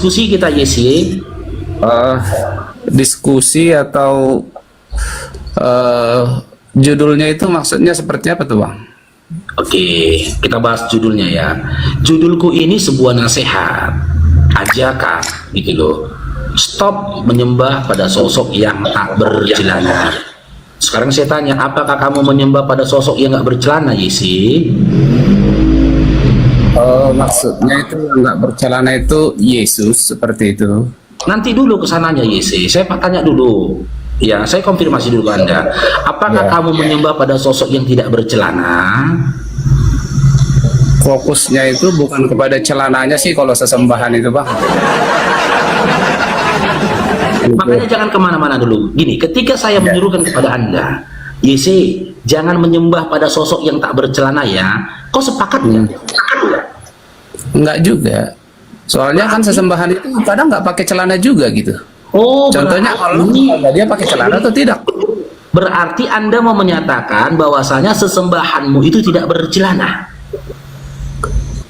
diskusi kita Yesi. Diskusi atau judulnya itu maksudnya seperti apa tuh Bang? Oke, kita bahas judulnya ya. Judulku ini sebuah nasihat, ajakan gitu loh. Stop menyembah pada sosok yang tak bercelana. Sekarang saya tanya, apakah kamu menyembah pada sosok yang nggak bercelana, Yesi? Maksudnya itu nggak bercelana itu Yesus seperti itu. Nanti dulu kesananya Yesi. Saya tanya dulu. Ya, saya konfirmasi dulu ke Anda. Apakah kamu menyembah pada sosok yang tidak bercelana? Fokusnya itu bukan kepada celananya sih kalau sesembahan itu Bang. Makanya jangan kemana-mana dulu. Gini, ketika saya menyuruhkan kepada Anda, Yesi, jangan menyembah pada sosok yang tak bercelana ya. Kau sepakat nggak? Sepakat nggak? Enggak juga. Soalnya kan sesembahan itu kadang nggak pakai celana juga gitu. Oh, contohnya kalau dia pakai celana atau tidak? Berarti Anda mau menyatakan bahwasanya sesembahanmu itu tidak bercelana.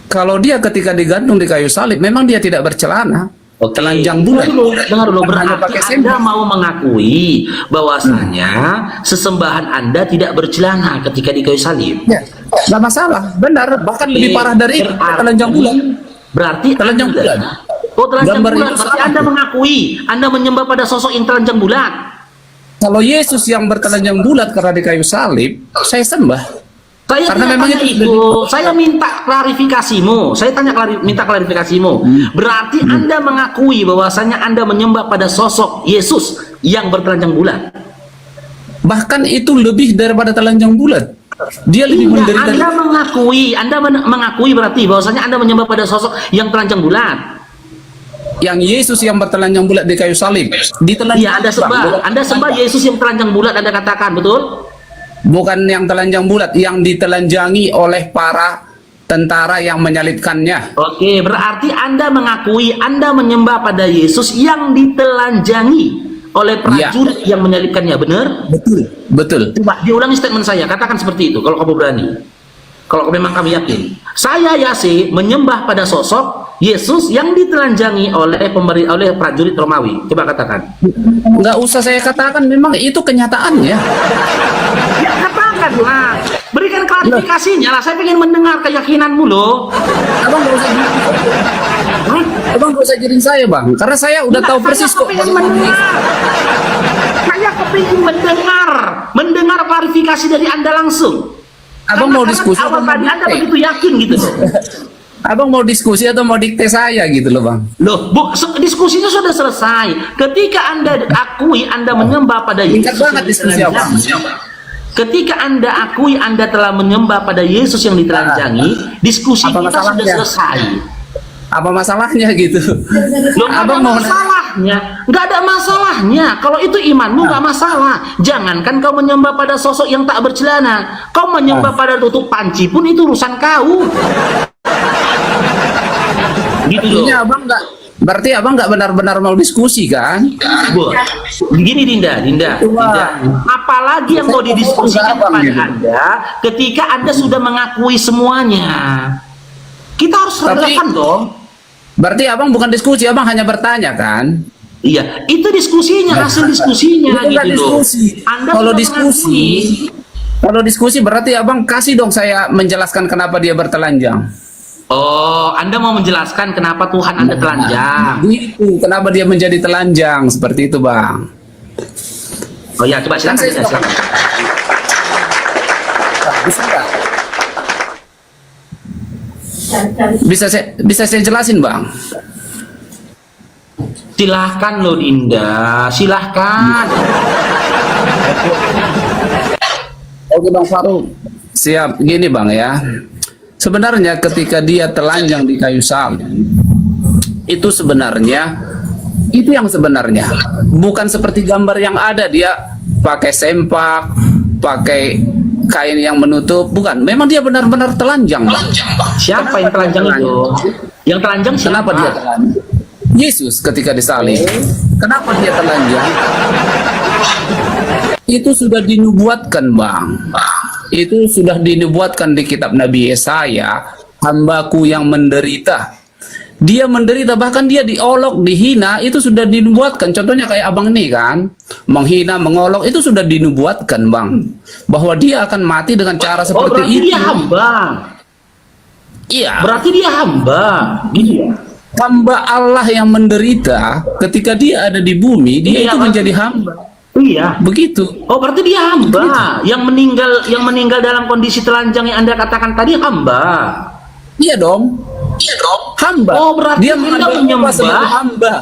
Kalau dia ketika digantung di kayu salib, memang dia tidak bercelana. Telanjang bulat. Dengar dulu, berarti Anda mau mengakui bahwasanya sesembahan Anda tidak bercelana ketika di kayu salib. Ya, nggak masalah, benar. Bahkan lebih parah dari itu, telanjang bulat. Berarti telanjang bulat. Oh, telanjang bulat. Berarti Anda mengakui Anda menyembah pada sosok yang telanjang bulat. Kalau Yesus yang bertelanjang bulat karena di kayu salib, saya sembah. Karena memang itu saya minta klarifikasimu. Saya minta klarifikasimu. Berarti Anda mengakui bahwasanya Anda menyembah pada sosok Yesus yang bertelanjang bulat. Bahkan itu lebih daripada telanjang bulat. Dia lebih menderita. Anda mengakui berarti bahwasanya Anda menyembah pada sosok yang telanjang bulat. Yang Yesus yang bertelanjang bulat di kayu salib. Iya, Anda sembah Yesus yang telanjang bulat, Anda katakan, betul? Bukan yang telanjang bulat, yang ditelanjangi oleh para tentara yang menyalibkannya. Oke, berarti Anda mengakui Anda menyembah pada Yesus yang ditelanjangi oleh prajurit yang menyalibkannya, benar? Betul, betul. Coba diulangi statement saya, katakan seperti itu kalau kamu berani. Kalau memang kami yakin, saya Yasi menyembah pada sosok Yesus yang ditelanjangi oleh prajurit Romawi. Coba katakan. Nggak usah saya katakan, memang itu kenyataannya. Ya katakanlah, berikan klarifikasinya lah. Saya ingin mendengar keyakinanmu loh. Abang nggak usah, abang nggak usah jirin saya Bang, karena saya udah tahu persis kok. Saya kepingin mendengar klarifikasi dari Anda langsung. Abang mau diskusi atau tadi Anda begitu yakin gitu loh. Abang mau diskusi atau mau dikte saya gitu loh Bang? Loh, diskusinya sudah selesai. Ketika Anda akui Anda menyembah pada Yesus. Singkat banget diskusi Abang. Ketika Anda akui Anda telah menyembah pada Yesus yang ditelanjangi, diskusi kita sudah selesai. Apa masalahnya gitu? Loh, Abang mau masalahnya? Nggak ada masalahnya. Kalau itu imanmu nggak masalah. Jangankan kau menyembah pada sosok yang tak bercelana, kau menyembah pada tutup panci pun itu urusan kau. Gitu loh. Abang nggak, berarti abang nggak benar-benar mau diskusi kan? Begini Dinda. Apalagi yang mau didiskusikan kepada Anda ketika Anda sudah mengakui semuanya? Kita harus relevan dong. Berarti abang bukan diskusi, abang hanya bertanya kan? Iya, itu diskusinya, hasil diskusinya gitu diskusi. Kalau diskusi berarti abang kasih dong saya menjelaskan kenapa dia bertelanjang. Oh, Anda mau menjelaskan kenapa Tuhan Anda telanjang? Itu kenapa dia menjadi telanjang seperti itu Bang? Oh ya, coba silakan. Bisa saya jelasin Bang? Silahkan loh Dinda, silahkan. Oke Bang Farouk, siap. Gini Bang ya, sebenarnya ketika dia telanjang di kayu salib, itu sebenarnya itu yang sebenarnya bukan seperti gambar yang ada dia pakai sempak, pakai kain yang menutup, bukan. Memang dia benar-benar telanjang Bang. Siapa yang telanjang itu? Yang telanjang siapa? Kenapa dia telanjang? Yesus ketika disalib. Kenapa dia telanjang? Itu sudah dinubuatkan Bang. Itu sudah dinubuatkan di kitab Nabi Yesaya, hambaku yang menderita. dia menderita, bahkan dia diolok, dihina, itu sudah dinubuatkan. Contohnya kayak abang ini kan, menghina, mengolok, itu sudah dinubuatkan bang, bahwa dia akan mati dengan cara seperti berarti itu. dia hamba. Iya, Berarti dia hamba, gitu ya. hamba Allah yang menderita ketika dia ada di bumi, dia Iya, itu Bang. menjadi hamba. Iya. Begitu. Oh, berarti dia hamba. Yang meninggal dalam kondisi telanjang yang Anda katakan tadi hamba. Iya dong. Iya dong. Hamba. Oh, berarti dia Anda mengambil rupa menyembah. sebagai hamba.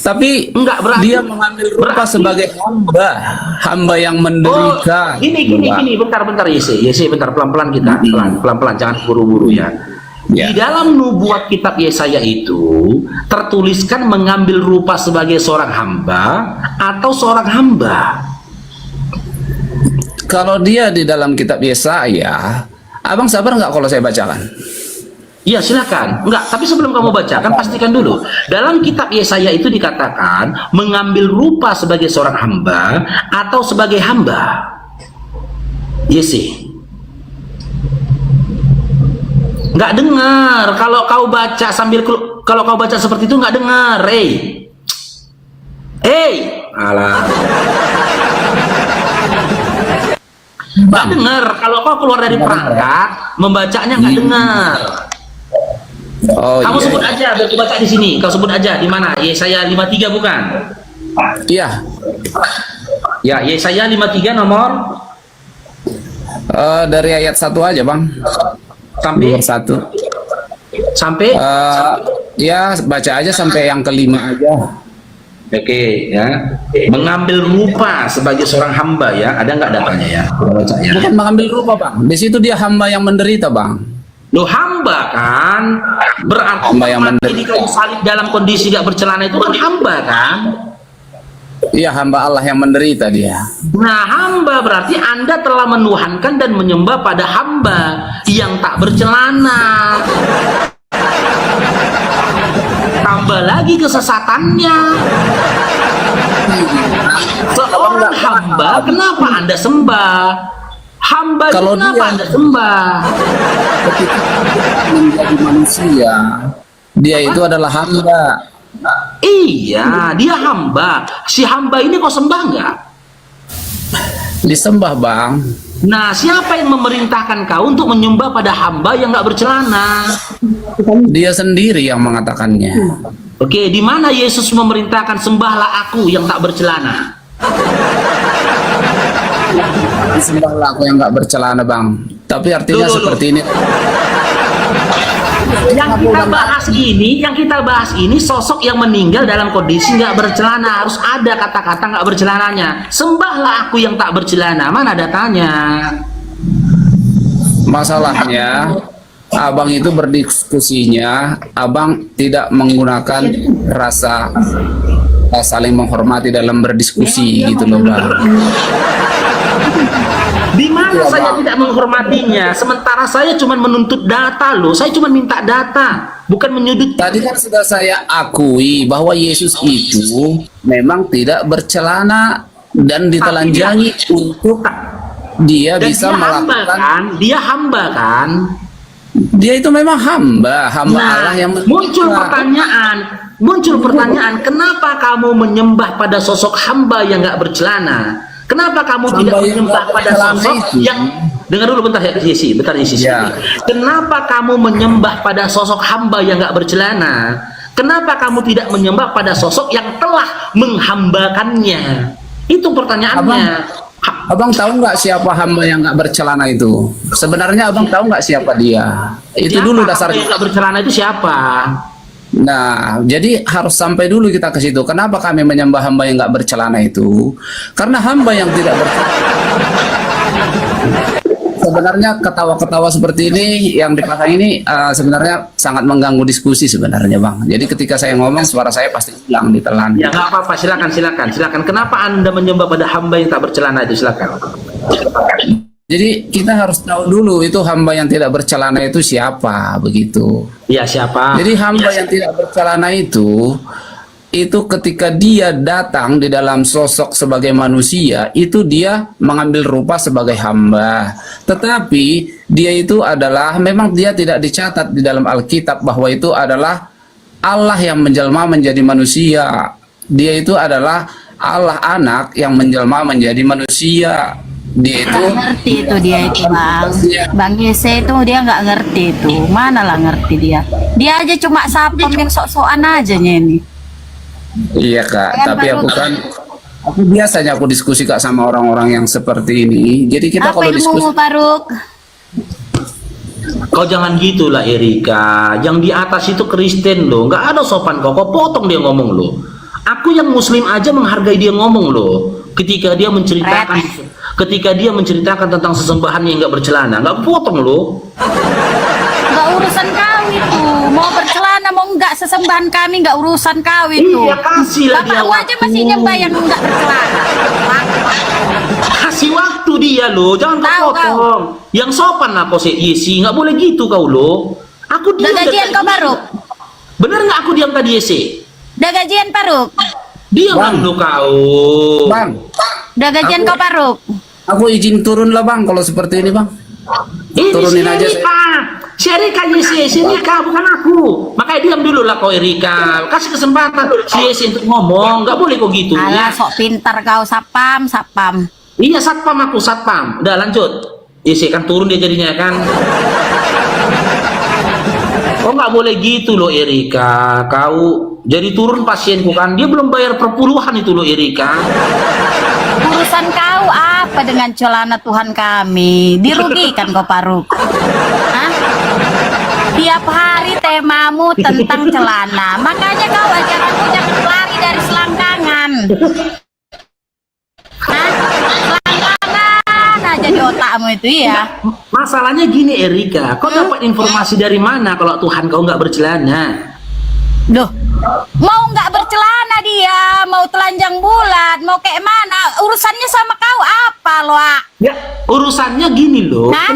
Tapi Enggak, berarti dia mengambil rupa berarti- sebagai hamba, hamba yang menderita. Gini, bentar, Yesi, bentar, pelan-pelan kita, pelan-pelan, jangan buru-buru ya. Ya. Di dalam nubuat kitab Yesaya itu tertuliskan mengambil rupa sebagai seorang hamba atau seorang hamba. Kalau dia di dalam kitab Yesaya, abang sabar nggak kalau saya bacakan? Iya, silakan. Enggak, tapi sebelum kamu bacakan pastikan dulu. Dalam kitab Yesaya itu dikatakan mengambil rupa sebagai seorang hamba atau sebagai hamba. Yesi. Nggak dengar. Kalau kau baca kalau kau baca seperti itu nggak dengar. Alah. Nggak dengar. Kalau kau keluar dari perangkat, membacanya nggak dengar. Oh Kamu iya. sebut aja, biar aku baca di sini. Kau sebut aja di mana? Yesaya 53 bukan? Iya. Ya, Yesaya 53 nomor Dari ayat 1 aja bang. sampai Nomor 1. sampai Ya baca aja sampai yang kelima aja. Oke, ya. Mengambil rupa sebagai seorang hamba ya. Ada nggak datanya ya? Kita baca ya. Bukan mengambil rupa bang. Di situ dia hamba yang menderita bang. Loh, hamba kan? Berarti Hamba yang mati di kayu salib dalam kondisi gak bercelana itu kan hamba kan? Iya, hamba Allah yang menderita dia. Nah, hamba berarti Anda telah menuhankan dan menyembah pada hamba yang tak bercelana. Tambah lagi kesesatannya. Seorang hamba, kenapa Anda sembah? Hamba Kalau kenapa dia- Anda sembah? Ketika menjadi manusia, dia itu adalah hamba. Iya, dia hamba. Si hamba ini kok sembah nggak? Disembah bang. Nah, siapa yang memerintahkan kau untuk menyembah pada hamba yang nggak bercelana? Dia sendiri yang mengatakannya. Oke, di mana Yesus memerintahkan sembahlah aku yang tak bercelana? Disembahlah aku yang nggak bercelana bang. Tapi artinya Loh. seperti ini. Yang kita bahas ini sosok yang meninggal dalam kondisi nggak bercelana, harus ada kata-kata nggak bercelananya. Sembahlah aku yang tak bercelana, mana datanya? Masalahnya, abang itu berdiskusinya, abang tidak menggunakan rasa saling menghormati dalam berdiskusi gitu loh bang. Di mana Iya, saya Bang. tidak menghormatinya? Sementara saya cuma menuntut data loh. Saya cuma minta data, bukan menyudut. Tadi kan sudah saya akui bahwa Yesus itu memang tidak bercelana dan ditelanjangi untuk dia Dan bisa dia hamba melakukan. kan? Dia hamba kan? Dia itu memang hamba Allah yang muncul menderita. pertanyaan, kenapa kamu menyembah pada sosok hamba yang nggak bercelana? Kenapa kamu Hamba tidak yang menyembah nggak pada bercelana sosok itu. yang dengar dulu bentar ya Yesi, Ya. Kenapa kamu menyembah pada sosok hamba yang nggak bercelana? Kenapa kamu tidak menyembah pada sosok yang telah menghambakannya? Itu pertanyaannya. Abang tahu nggak siapa hamba yang nggak bercelana itu? Sebenarnya abang tahu nggak siapa dia? Itu Siapa dulu hamba dasarnya. yang nggak bercelana itu siapa? Nah, jadi harus sampai dulu kita ke situ. Kenapa kami menyembah hamba yang nggak bercelana itu? Karena hamba yang tidak bercelana. Sebenarnya ketawa-ketawa seperti ini yang dipasang ini sebenarnya sangat mengganggu diskusi sebenarnya bang. Jadi ketika saya ngomong suara saya pasti hilang ditelan. Ya nggak apa-apa, silakan. Kenapa Anda menyembah pada hamba yang tak bercelana itu? Silakan. Jadi kita harus tahu dulu itu hamba yang tidak bercelana itu siapa begitu. Ya siapa? Jadi hamba yang tidak bercelana itu ketika dia datang di dalam sosok sebagai manusia, itu dia mengambil rupa sebagai hamba. Tetapi dia itu adalah, memang dia tidak dicatat di dalam Alkitab bahwa itu adalah Allah yang menjelma menjadi manusia. Dia itu adalah Allah anak yang menjelma menjadi manusia. Dia itu Nggak ngerti itu dia itu Bang Yese itu dia nggak ngerti itu. Mana lah ngerti dia. Dia aja cuma sapam yang sok-sokan aja ini. iya Kak, tapi aku biasanya aku diskusi Kak sama orang-orang yang seperti ini. Jadi kita Apa kalau diskusi ilmumu Faruk? Kau jangan gitulah Erika. Yang di atas itu Kristen loh, nggak ada sopan kau. Kau potong dia ngomong loh. Aku yang Muslim aja menghargai dia ngomong loh. Ketika dia menceritakan tentang sesembahan yang nggak bercelana, nggak potong loh. Nggak urusan kau itu. Mau bercelana mau nggak sesembahan kami nggak urusan kau itu. Iya, kasihlah dia Bapakku aja masih nyembah yang nggak bercelana. Kasih waktu dia loh, jangan kau Tahu, potong. Yang sopan lah kau Yesi, nggak boleh gitu kau loh. Aku Udah diam. gajian kau Faruk? Bener nggak aku diam tadi Yesi? Udah gajian Faruk? Diam Bang. dulu kau. Bang, Udah gajian kau Faruk? aku izin turun lah Bang kalau seperti ini Bang. Ini Turunin si aja, Erika. Si Erika Yesi, si Erika bukan aku. Makanya diam dulu lah kau Erika. Kasih kesempatan si Yesi untuk ngomong. Nggak boleh kau gitu Alah ya. sok pintar kau sapam. Iya satpam aku satpam. Udah lanjut. Yesi kan turun dia jadinya kan. Oh nggak boleh gitu loh Erika. Kau jadi turun pasienku kan. Dia belum bayar perpuluhan itu loh Erika. Urusan kau apa dengan celana Tuhan kami? Dirugikan kau Faruk. Hah? Tiap hari temamu tentang celana. Makanya kau ajaramu jangan lari dari selangkangan. Hah? Selangkangan aja di otakmu itu ya. Masalahnya gini Erika. Kau dapat informasi dari mana kalau Tuhan kau nggak bercelana? Loh, mau nggak bercelana dia, mau telanjang bulat, mau kayak mana? Urusannya sama kau apa loh? Ya, urusannya gini loh. Hah?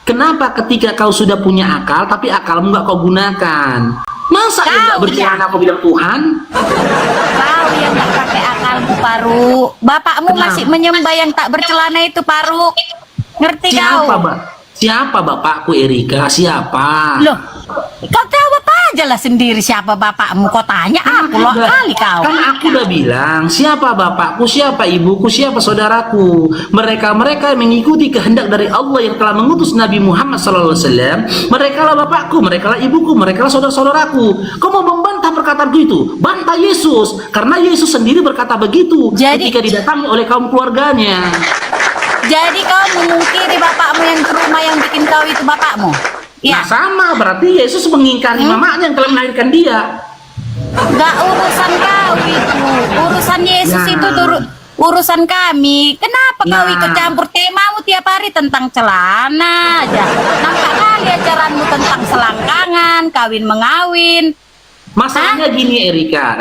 Kenapa ketika kau sudah punya akal, tapi akalmu nggak kau gunakan? Masa yang nggak Kau bercelana kau bilang Tuhan? Kau yang nggak pakai akalmu Faruk. Bapakmu Kenapa? masih menyembah yang tak bercelana itu Faruk. Ngerti Siapa, kau? Mbak? Siapa bapakku Erika? Siapa? Loh, kau tahu apa aja lah sendiri siapa bapakmu. Kau tanya aku loh kali kau. Kan aku udah bilang siapa bapakku, siapa ibuku, siapa saudaraku. Mereka yang mengikuti kehendak dari Allah yang telah mengutus Nabi Muhammad SAW. Mereka lah bapakku, mereka lah ibuku, mereka lah saudara-saudaraku. Kau mau membantah perkataanku itu? Bantah Yesus, karena Yesus sendiri berkata begitu Jadi- ketika didatangi oleh kaum keluarganya. Jadi kau memungkiri bapakmu yang ke rumah yang bikin kau itu bapakmu? Nah Ya, sama, berarti Yesus mengingkari mamanya yang telah melahirkan dia. nggak urusan kau itu. Urusan Yesus Nah. itu urusan kami. Kenapa kau Nah. ikut campur temamu tiap hari tentang celana aja? Nampak kali ajaranmu tentang selangkangan, kawin mengawin. Masalahnya gini Erika,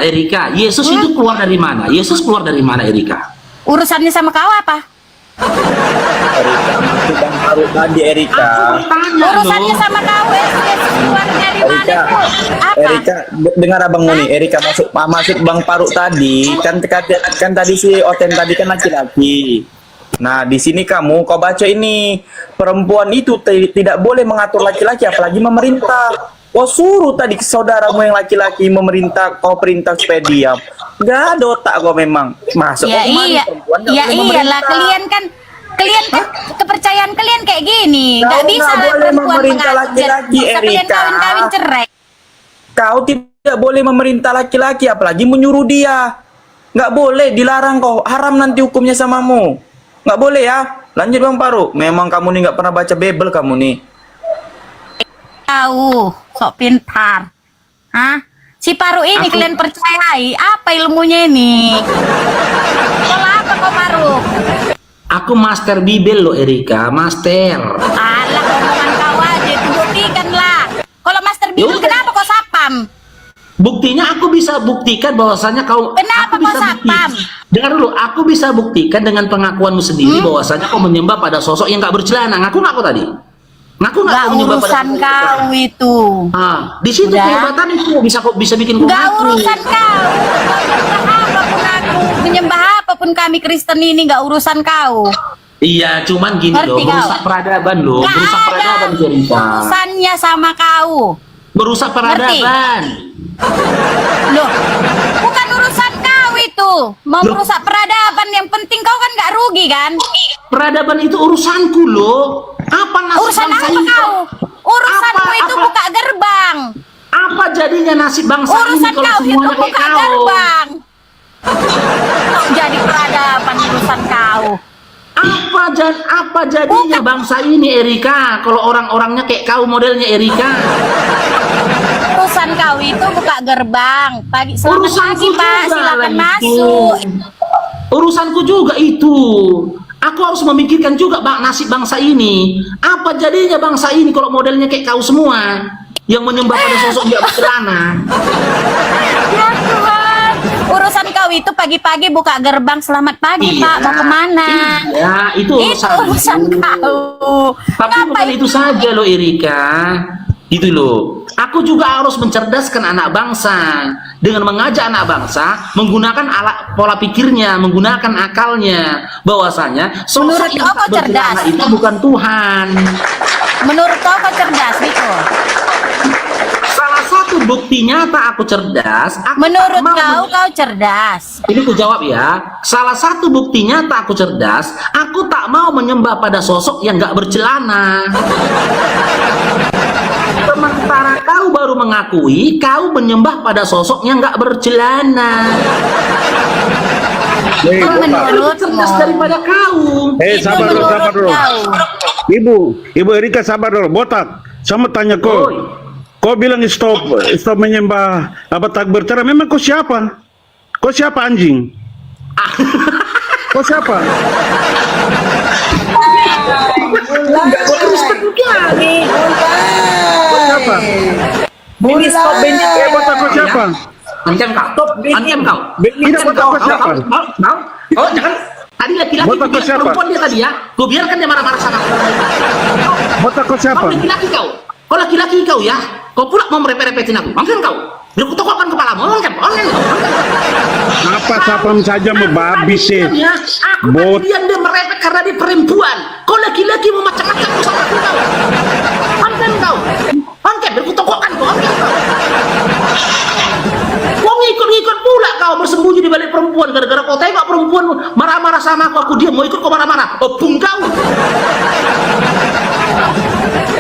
Yesus itu keluar dari mana? Yesus keluar dari mana Erika? Urusannya sama kau apa? Itu Bang Faruk tadi Erika. Aku tanya Urusannya loh. sama kau, Yesus keluar dari mana Erika, itu? Apa? Erika, dengar abang Muni. Erika maksud Bang Faruk tadi kan tadi si Oten tadi kan laki-laki. Nah di sini kau baca ini perempuan itu tidak boleh mengatur laki-laki apalagi memerintah. Kau suruh tadi saudaramu yang laki-laki memerintah, kau perintah supaya diam. Gak ada otak kau memang. Masuk Ya kau kemari, iya, perempuan nggak ya boleh iyalah memerintah. kalian kan kepercayaan kalian kayak gini, Kau nggak bisa nggak boleh perempuan memerintah mengatur. laki-laki, Bisa kalian Erika. kawin-kawin cerai. Kau tidak boleh memerintah laki-laki, apalagi menyuruh dia. Nggak boleh, dilarang kau. Haram nanti hukumnya samamu. Nggak boleh ya. Lanjut Bang Faruk. Memang kamu nih nggak pernah baca Bible kamu nih. Tahu, sok pintar. Hah? Si Paru ini kalian percayai? Apa ilmunya ini? Kalau apa kau Paru? Aku master Bible loh Erika, master. Alah, omongan kau aja, itu buktikan lah. Kalau Master Bible, Yaudah. kenapa kau sapam? Buktinya aku bisa buktikan bahwasanya kau. Kenapa aku kau bisa sapam? Dengar dulu, aku bisa buktikan dengan pengakuanmu sendiri bahwasanya kau menyembah pada sosok yang nggak bercelana. Ngaku nggak kau tadi? Ngaku nggak Gak kau menyembah pada urusan sosok yang kau bercelana? itu. Ah, di situ Udah. kehebatan itu bisa bikin kau Gak ngaku. urusan kau. Menyembah apapun aku, menyembah apapun kami Kristen ini gak urusan kau. Iya, cuman gini Ngerti loh, kau? merusak peradaban loh, Gak merusak ada peradaban Erika. urusannya sama kau. Merusak peradaban. Loh, bukan urusan kau itu. Mau merusak peradaban, yang penting kau kan nggak rugi kan? Peradaban itu urusanku loh. Apa nasib Urusan bangsa apa ini? kau? Urusanku Apa- itu apa- buka gerbang. Apa jadinya nasib bangsa ini Urusan kalau kau itu semuanya kayak buka kau? gerbang. Kau jadi peradaban urusan kau. Apa jadinya bangsa ini Erika kalau orang-orangnya kayak kau modelnya Erika? Urusan kau itu buka gerbang. Selamat Urusanku pagi Pak, juga silakan lah itu. masuk. Urusanku juga itu. Aku harus memikirkan juga nasib bangsa ini. Apa jadinya bangsa ini kalau modelnya kayak kau semua yang menyembah pada sosok dia bercelana? Ya Tuhan, urusan kau itu pagi-pagi buka gerbang. Selamat pagi Iya. Pak, mau kemana? Iya, itu Itu urusan kau. Tapi bukan itu saja loh Erika. Itu loh. Aku juga harus mencerdaskan anak bangsa dengan mengajak anak bangsa menggunakan alat pola pikirnya, menggunakan akalnya, bahwasanya sosok Menurut yang kau tak bercelana cerdas? itu bukan Tuhan. Menurut kau cerdas gitu? Salah satu bukti nyata aku cerdas. Aku Menurut tak mau kau cerdas. Ini ku jawab ya. Salah satu bukti nyata aku cerdas, aku tak mau menyembah pada sosok yang gak bercelana. Sementara kau baru mengakui kau menyembah pada sosok yang gak bercelana. Hei, Itu Bapak. Lebih menurutmu. cerdas daripada kau. Hei, Itu sabar dulu, menurut sabar dulu. kau. Ibu Erika sabar dulu. Botak, sama tanya kau. Oi. Kau bilang stop menyembah apa takbir cara. Memang kau siapa? Kau siapa anjing? Kau siapa? Kau siapa? Ini stop bandit ya, Botak kau siapa? Ancam kau. Ancam kau. Tidak, botak kau siapa? Oh, jangan. Tadi laki-laki Botak kau biar siapa? perempuan dia tadi ya. Gue biarkan dia marah-marah sama aku. Botak kau siapa? Kau laki-laki kau. Kau laki-laki kau ya. Kau pula mau merepet-repetin aku. Mampir kau. Biar ku tokokkan kepalamu. Mampir. Apa sapam saja mau babi sih? Ya, aku Bot. tadi dia merepet karena dia perempuan. Kau laki-laki mau macam-macam sama aku kau. Mampir kau. Mampir. Biar ku tokokkan kau. Mampir kau. Kau ngikut-ngikut pula kau bersembunyi di balik perempuan. Gara-gara kau tengok perempuan marah-marah sama aku diam. Mau ikut kau marah-marah. Oh, bung kau.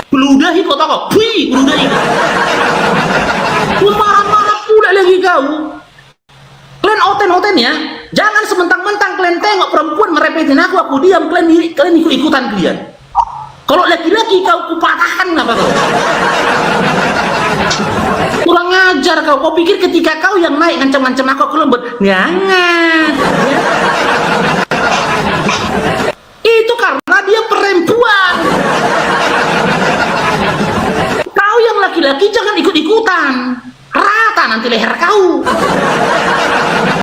Beludahi kau tau kau. Wih, beludahi. Kau marah-marah pula lagi kau. Kalian oten-oten ya. Jangan sementang-mentang kalian tengok perempuan merepetin aku diam. Kalian ikut-ikutan kalian. Kalau laki-laki kau kupatahkan apa kau? Kurang ajar kau. Kau pikir ketika kau yang naik ngancam-ngancam aku lembut. Jangan. Itu karena dia perempuan. Kau yang laki-laki jangan ikut-ikutan. Rata nanti leher kau.